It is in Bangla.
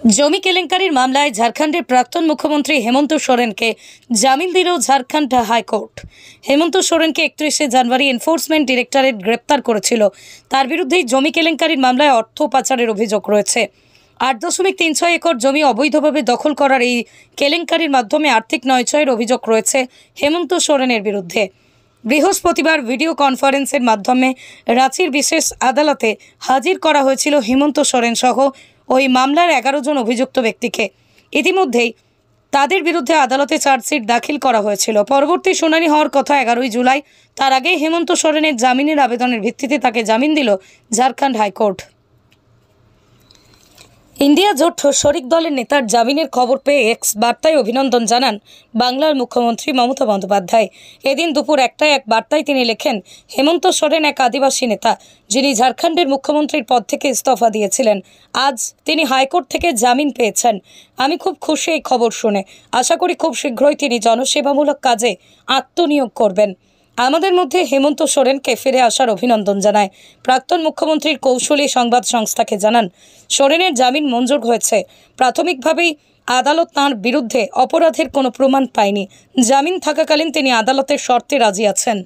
জমি কেলেঙ্কারির মামলায় ঝাড়খণ্ডের প্রাক্তন মুখ্যমন্ত্রী হেমন্ত সোরেনকে জামিন দিল ঝাড়খণ্ড হাইকোর্ট। হেমন্ত সোরেনকে 31 জানুয়ারি এনফোর্সমেন্ট ডিরেক্টরেট গ্রেপ্তার করেছিল। তার বিরুদ্ধেই জমি কেলেঙ্কারির মামলায় অর্থ পাচারের অভিযোগ রয়েছে। 8.36 একর জমি অবৈধভাবে দখল করার এই কেলেঙ্কারির মাধ্যমে আর্থিক নয়ছয়ের অভিযোগ রয়েছে হেমন্ত সোরেনের বিরুদ্ধে। বৃহস্পতিবার ভিডিও কনফারেন্সের মাধ্যমে রাঁচির বিশেষ আদালতে হাজির করা হয়েছিল হেমন্ত সোরেন সহ ওই মামলার 11 জন অভিযুক্ত ব্যক্তিকে। ইতিমধ্যেই তাদের বিরুদ্ধে আদালতে চার্জশিট দাখিল করা হয়েছিল। পরবর্তী শুনানি হওয়ার কথা 11 জুলাই। তার আগে হেমন্ত সোরেনের জামিনের আবেদনের ভিত্তিতে তাকে জামিন দিল ঝাড়খণ্ড হাইকোর্ট। ইন্ডিয়া জোট শরিক দলের নেতার জামিনের খবর পেয়ে এক্স বার্তায় অভিনন্দন জানান বাংলার মুখ্যমন্ত্রী মমতা বন্দ্যোপাধ্যায়। এদিন দুপুর 1টায় এক বার্তায় তিনি লেখেন, হেমন্ত সোরেন এক আদিবাসী নেতা, যিনি ঝাড়খণ্ডের মুখ্যমন্ত্রীর পদ থেকে ইস্তফা দিয়েছিলেন। আজ তিনি হাইকোর্ট থেকে জামিন পেয়েছেন। আমি খুব খুশি এই খবর শুনে। আশা করি খুব শীঘ্রই তিনি জনসেবামূলক কাজে আত্মনিয়োগ করবেন। আমাদের মধ্যে হেমন্ত সোরেনকে ফিরে আসার অভিনন্দন জানায়। প্রাক্তন মুখ্যমন্ত্রীর কৌশলী সংবাদ সংস্থাকে জানান, সোরেনের জামিন মঞ্জুর হয়েছে। প্রাথমিকভাবেই আদালত তাঁর বিরুদ্ধে অপরাধের কোনো প্রমাণ পায়নি। জামিন থাকাকালীন তিনি আদালতের শর্তে রাজি আছেন।